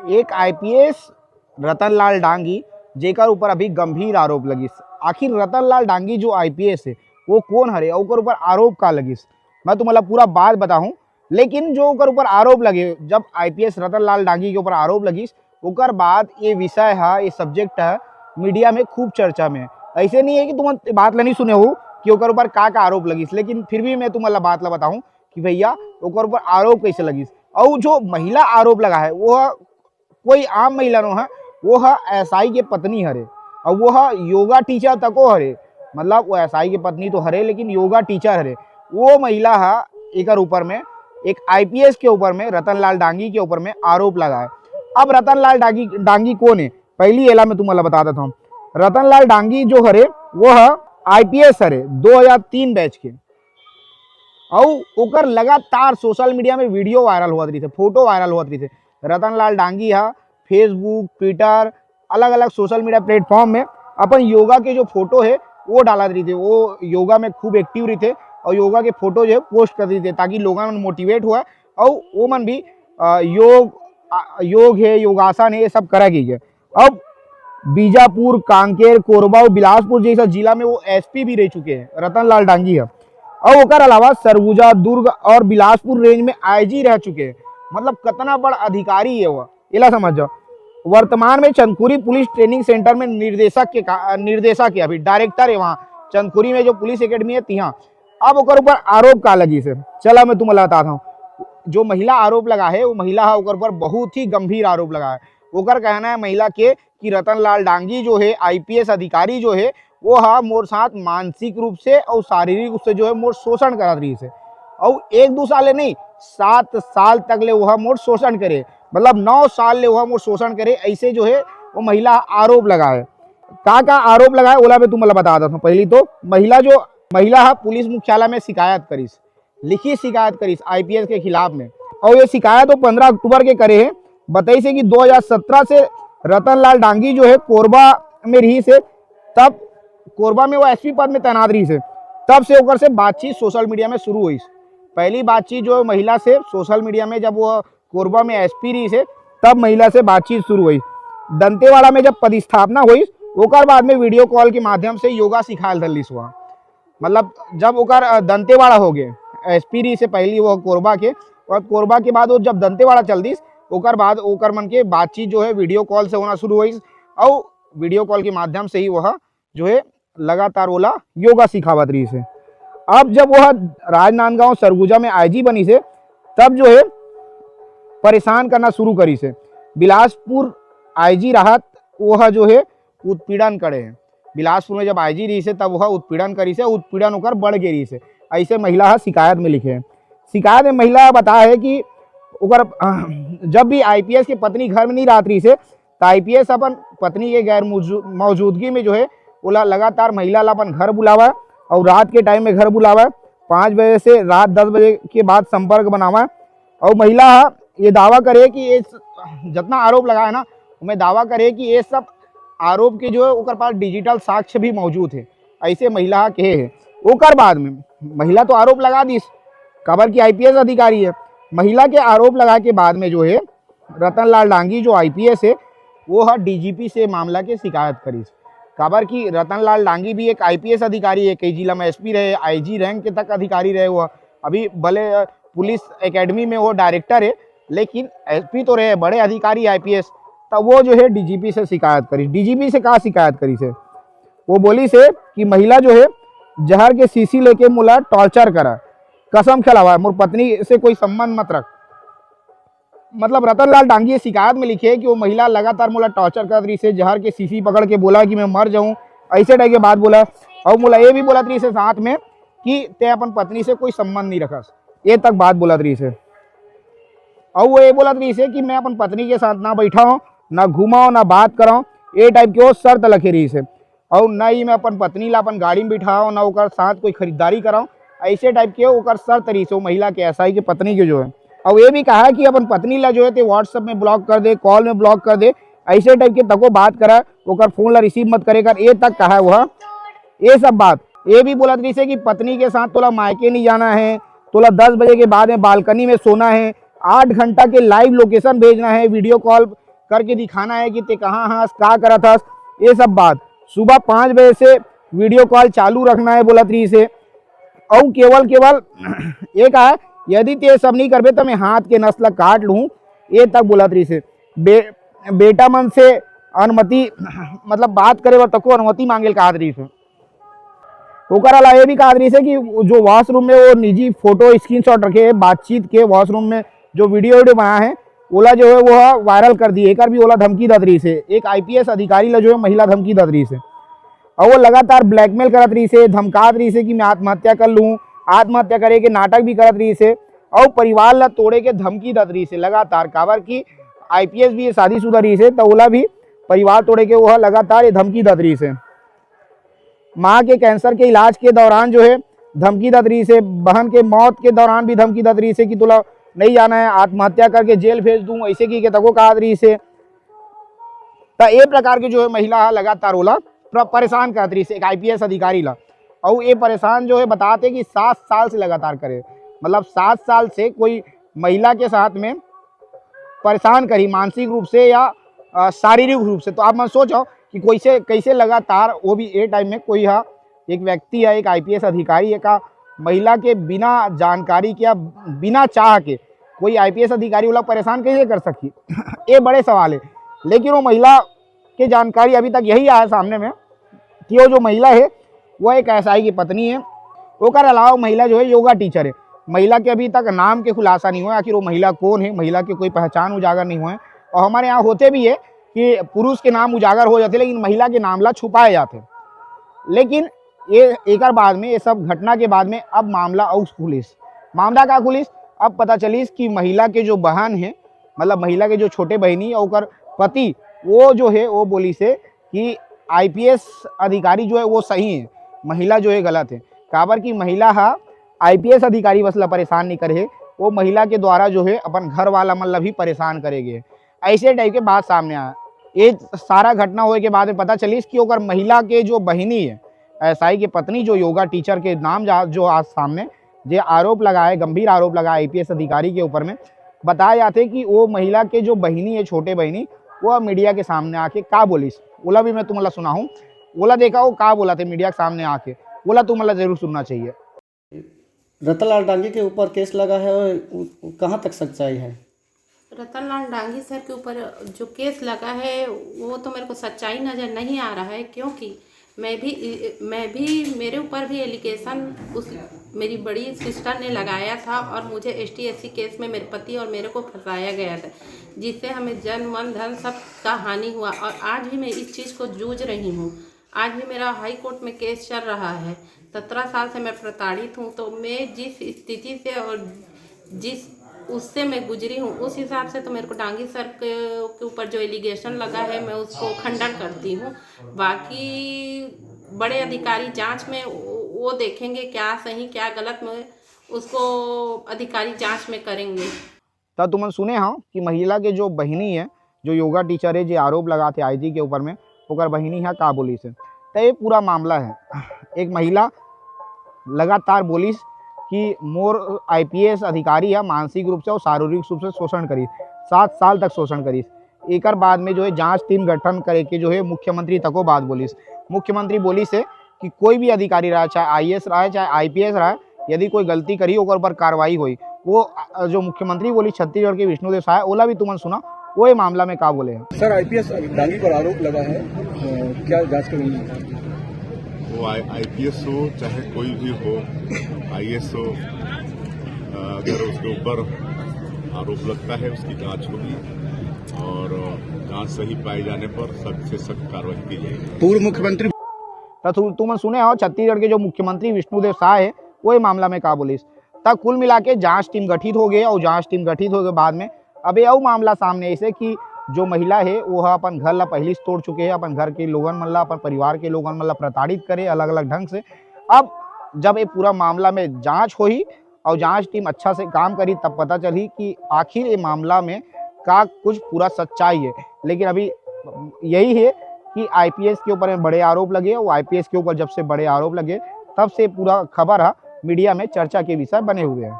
एक आईपीएस रतन लाल डांगी जेकर ऊपर अभी गंभीर आरोप लगिस। आखिर रतन लाल डांगी जो आईपीएस है वो कौन हरे और ओकर ऊपर आरोप का लगिस, मैं तुम्हारा पूरा बात बताऊं। लेकिन जो ओकर ऊपर आरोप लगे, जब आईपीएस रतन लाल डांगी के ऊपर आरोप लगिस ओकर बाद ये विषय है, ये सब्जेक्ट है मीडिया में खूब चर्चा में। ऐसे नहीं है कि तुम बात नहीं सुने हो कि ओकर ऊपर का आरोप लगिस, लेकिन फिर भी मैं तुम्हारा बात ला बताऊं कि भैया ओकर ऊपर आरोप कैसे लगिस। और जो महिला आरोप लगा है वो कोई आम महिला नो है, वो है एसआई के पत्नी हरे और वो है योगा टीचर तको हरे। मतलब वो एसआई के पत्नी तो हरे लेकिन योगा टीचर हरे। वो महिला है एक ऊपर में एक आईपीएस के ऊपर में रतन लाल डांगी के ऊपर में आरोप लगा है। अब रतन लाल डांगी कौन है, पहली एला में तुम्हारा बता देता हूँ। रतन लाल डांगी जो हरे वो है आईपीएस हरे 2003 बैच के। और ओकर लगातार सोशल मीडिया में वीडियो वायरल हुआ रही थे, फोटो वायरल हुआ रही थे। रतन लाल डांगी है फेसबुक, ट्विटर, अलग अलग सोशल मीडिया प्लेटफॉर्म में अपन योगा के जो फोटो है वो डाला रही थे। वो योगा में खूब एक्टिव रही थे और योगा के फोटो जो है पोस्ट कर रही थे ताकि लोगों में मोटिवेट हुआ और वो मन भी योग है, योगासन है, ये सब करा गई है। अब बीजापुर, कांकेर, कोरबा और बिलासपुर जैसा जिला में वो एसपी भी रह चुके हैं रतन लाल डांगी है। और ओकर अलावा सरगुजा, दुर्ग और बिलासपुर रेंज में आईजी रह चुके हैं। मतलब कितना बड़ा अधिकारी है वो, इला समझ जाओ। वर्तमान में चंदखुरी पुलिस ट्रेनिंग सेंटर में निर्देशक है, अभी डायरेक्टर है वहाँ चंदखुरी में जो पुलिस एकेडमी है तिहा। अब ओकर ऊपर आरोप का लगी से, चला मैं तुम्हें बताता हूँ। जो महिला आरोप लगा है वो महिला है ओकर ऊपर बहुत ही गंभीर आरोप लगा है। ओकर कहना है महिला के कि रतन लाल डांगी जो है आईपीएस अधिकारी जो है वो हा मोर साथ मानसिक रूप से और शारीरिक रूप से जो है मोर शोषण करा रही से। और 1-2 साल नहीं 7 साल तक ले वह मोर शोषण करे, मतलब 9 साल ले वह मोर शोषण करे, ऐसे जो है वो महिला आरोप लगा है। का आरोप लगा है ओला में तुम्हें बता देता हूँ। पहली तो महिला है पुलिस मुख्यालय में शिकायत करीस, लिखित शिकायत करीस आईपीएस के खिलाफ में। और ये शिकायत वो 15 अक्टूबर के करे हैं। बताई से कि 2017 से रतन लाल डांगी जो है कोरबा में रही से, तब कोरबा में वो एसपी पद में तैनात रही से, तब से ओकर से बातचीत सोशल मीडिया में शुरू हुई। पहली बातचीत जो महिला से सोशल मीडिया में जब वो कोरबा में एसपी रही से तब महिला से बातचीत शुरू हुई। दंतेवाड़ा में जब पदस्थापना हुई ओकर बाद में वीडियो कॉल के माध्यम से योगा सिखाल दलिस हुआ। मतलब जब ओकर दंतेवाड़ा हो गए एसपी रही से पहली वो कोरबा के, और कोरबा के बाद वो जब दंतेवाड़ा चल दिस ओकर बाद ओकर मन के बातचीत जो है वीडियो कॉल से होना शुरू हुई। और वीडियो कॉल के माध्यम से ही वह जो है लगातार ओला योगा सिखावत रही से। अब जब वह राजनांदगांव सरगुजा में आईजी बनी से तब जो है परेशान करना शुरू करी से। बिलासपुर आईजी राहत वह जो है उत्पीड़न करे हैं। बिलासपुर में जब आईजी रही से तब वह उत्पीड़न करी से, उत्पीड़न होकर बढ़ गई रही से, ऐसे महिला शिकायत में लिखे हैं। शिकायत में महिला बताया है कि ओकर जब भी आईपीएस के पत्नी घर में नहीं रहत रही से तो आईपीएस अपन पत्नी के गैर मौजूदगी में जो है ओला लगातार महिला ला अपन घर बुलावा और रात के टाइम में घर बुलावा, 5 बजे से रात 10 बजे के बाद संपर्क बनावा। और महिला ये दावा करे कि ये जितना आरोप लगा है ना मैं दावा करे कि ये सब आरोप के जो है ओकर पास डिजिटल साक्ष्य भी मौजूद है, ऐसे महिला कहे है। ओकर बाद में महिला तो आरोप लगा दी खबर की आईपीएस अधिकारी है। महिला के आरोप लगा के बाद में जो है रतन लाल डांगी जो आईपीएस है वो है डीजीपी से मामला के शिकायत करी। खबर की रतन लाल डांगी भी एक आईपीएस अधिकारी है, कई जिला में एसपी रहे, आईजी रैंक के तक अधिकारी रहे। वो अभी भले पुलिस एकेडमी में वो डायरेक्टर है लेकिन एसपी तो रहे, बड़े अधिकारी आईपीएस। तब वो जो है डीजीपी से शिकायत करी। डीजीपी से कहा शिकायत करी से, वो बोली से कि महिला जो है जहर के शीशी लेके मुला टॉर्चर करा, कसम खिलावा मोर पत्नी से कोई संबंध मत रख। मतलब रतन लाल डांगी शिकायत में लिखे कि वो महिला लगातार मुला टॉर्चर कर रही से, जहर के शीशी पकड़ के बोला कि मैं मर जाऊं, ऐसे टाइप के बात बोला। और मुला ये भी बोला रही से साथ में कि ते अपन पत्नी से कोई संबंध नहीं रखस, ये तक बात बोला रही से। और वो ये बोला रही से कि मैं अपन पत्नी के साथ ना बैठा हूँ, ना घुमाओ, ना बात कराऊँ, ये टाइप के वो शर्त लखे रही से। और न ही मैं अपन पत्नी ला अपन गाड़ी में बिठाऊँ, ना ओकर साथ कोई खरीदारी कराऊँ, ऐसे टाइप के ओकर शर्त रही से महिला के एसआई के पत्नी के जो है। और ये भी कहा है कि अपन पत्नी ला जो है ते व्हाट्सएप में ब्लॉक कर दे, कॉल में ब्लॉक कर दे, ऐसे टाइप के तको बात करा, ओकर फोन ला रिसीव मत करे कर, ये तक कहा है वह। ये सब बात ये भी बोला रही से कि पत्नी के साथ तोला मायके नहीं जाना है, तोला 10 बजे के बाद में बालकनी में सोना है, 8 घंटा के लाइव लोकेशन भेजना है, वीडियो कॉल करके दिखाना है कि ते कहाँ हंस का करा था, ये सब बात। सुबह 5 बजे से वीडियो कॉल चालू रखना है बोला तरी से, और केवल ये कहा यदि ते सब नहीं करबे तो मैं हाथ के नस्ल काट लूँ, ये तक बोला तरी से। बेटा मन से अनुमति मतलब बात करे बर तको अनुमति मांगे कहा तरी से। ओकर अलावा ये भी कहा तरी से कि जो वॉशरूम में वो निजी फोटो स्क्रीनशॉट रखे है बातचीत के, वॉशरूम में जो वीडियो बना है ओला जो है वो वायरल कर दिए, एक भी ओला धमकी दतरी से। एक IPS अधिकारी ला जो है महिला धमकी दतरी से, और वो लगातार ब्लैकमेल करत रही से, धमकात रही से कि मैं आत्महत्या कर लूँ, आत्महत्या करे के नाटक भी करत रही से, और परिवार ला तोड़े के धमकी दत रही से लगातार। काबर की IPS भी शादीशुदा रही से, तो ओला भी परिवार तोड़े के वह लगातार ये धमकी दत रही से। माँ के कैंसर के इलाज के दौरान जो है धमकी दत रही से, बहन के मौत के दौरान भी धमकी दत रही से कि तुला नहीं जाना है, आत्महत्या करके जेल भेज दूं, ऐसे की के तको कहा रही से। तो ये प्रकार के जो है महिला लगातार ओला परेशान करत रही से एक IPS अधिकारी ला, और ये परेशान जो है बताते कि 7 साल से लगातार करे, मतलब 7 साल से कोई महिला के साथ में परेशान करी मानसिक रूप से या शारीरिक रूप से। तो आप मन सोचो कि कैसे लगातार, वो भी ए टाइम में कोई एक व्यक्ति है, एक IPS अधिकारी है का महिला के बिना जानकारी के या बिना चाह के कोई IPS अधिकारी वाला परेशान कैसे कर सकती ये बड़े सवाल है। लेकिन वो महिला के जानकारी अभी तक यही आया सामने में कि वो जो महिला है वह एक SI की पत्नी है। ओकर अलावा महिला जो है योगा टीचर है। महिला के अभी तक नाम के खुलासा नहीं हुआ, आखिर वो महिला कौन है, महिला के कोई पहचान उजागर नहीं हुए। और हमारे यहाँ होते भी है कि पुरुष के नाम उजागर हो जाते, लेकिन महिला के नामला छुपाए जाते। लेकिन ये एक बाद में, ये सब घटना के बाद में अब मामला मामला का खुलिस, अब पता चलिस कि महिला के जो बहन है, मतलब महिला के जो छोटे बहनी और पति, वो जो है वो बोली से कि IPS अधिकारी जो है वो सही है, महिला जो है गलत है। काबर की महिला IPS अधिकारी बसला परेशान नहीं करे, वो महिला के द्वारा जो है अपन घर वाला मतलब भी परेशान करेंगे, ऐसे टाइप के बात सामने आया। ये सारा घटना होने के बाद में पता चलिस कि ओकर महिला के जो बहिनी है, SI की पत्नी, जो योगा टीचर के नाम जो आज सामने जो आरोप लगाए, गंभीर आरोप लगाए IPS अधिकारी के ऊपर में, बताया जाते कि वो महिला के जो बहिनी है, छोटे बहिनी, वो मीडिया के सामने आके का बोलिस। ओला भी मैं तुम्हारा सुना हूँ, ओला देखा वो का बोला थे मीडिया के सामने आके, ओला तुम्हारा जरूर सुनना चाहिए। रतनलाल डांगी के ऊपर केस लगा है, कहाँ तक सच्चाई है? रतनलाल डांगी सर के ऊपर जो केस लगा है वो तो मेरे को सच्चाई नज़र नहीं आ रहा है, क्योंकि मैं भी मेरे ऊपर भी एलिगेशन उस मेरी बड़ी सिस्टर ने लगाया था, और मुझे ST SC केस में मेरे पति और मेरे को फंसाया गया था, जिससे हमें जन मन धन सब का हानि हुआ। और आज भी मैं इस चीज़ को जूझ रही हूँ। आज भी मेरा हाई कोर्ट में केस चल रहा है। 17 साल से मैं प्रताड़ित हूँ। तो मैं जिस स्थिति से और जिस उससे मैं गुजरी हूँ, उस हिसाब से तो मेरे को डांगी सर के ऊपर जो एलिगेशन लगा है, मैं उसको खंडन करती हूँ। बाकी बड़े अधिकारी जांच में वो देखेंगे क्या सही क्या गलत, में उसको अधिकारी जांच में करेंगे। तो तुम सुने हाँ कि महिला के जो बहिनी है, जो योगा टीचर है, जो आरोप लगाते IG के ऊपर में, ओकर बहिनी है का बोली से। तो ये पूरा मामला है, एक महिला लगातार बोलिस कि मोर IPS अधिकारी है मानसिक रूप से और शारीरिक रूप से शोषण करी, 7 साल तक शोषण करी। एक बाद में जो है जांच टीम गठन करे के जो है मुख्यमंत्री तको बात बोलिस। मुख्यमंत्री बोली से कि कोई भी अधिकारी रहा, चाहे IAS रहा चाहे IPS रहा, यदि कोई गलती करी ओकर ऊपर कार्रवाई हुई। वो जो मुख्यमंत्री बोली छत्तीसगढ़ के विष्णुदेव साय, ओला भी तुमने सुना, वो ये मामला में का बोले हैं। सर IPS डांगी पर आरोप लगा है, क्या जांच करेंगे? वो IPS हो चाहे कोई भी हो, IAS हो, अगर उसके ऊपर आरोप लगता है उसकी जांच होगी और जांच सही पाए जाने पर सख्त से सख्त कार्रवाई की जाएगी। पूर्व मुख्यमंत्री तुम सुने हो छत्तीसगढ़ के जो मुख्यमंत्री विष्णुदेव साय है, वो ये मामला में का बोलिस। तब कुल मिला के जांच टीम गठित हो गई, और जांच टीम गठित हो गए बाद में अब ये मामला सामने ऐसे कि जो महिला है वो अपन घर ला पहले से तोड़ चुके हैं, अपन घर के लोगन मन ला, अपन परिवार के लोगन मन ला प्रताड़ित करे अलग अलग ढंग से। अब जब ये पूरा मामला में जांच हुई और जांच टीम अच्छा से काम करी, तब पता चली कि आखिर ये मामला में का कुछ पूरा सच्चाई है। लेकिन अभी यही है कि IPS के ऊपर बड़े आरोप लगे, और IPS के ऊपर जब से बड़े आरोप लगे तब से पूरा खबर है मीडिया में चर्चा के विषय बने हुए हैं।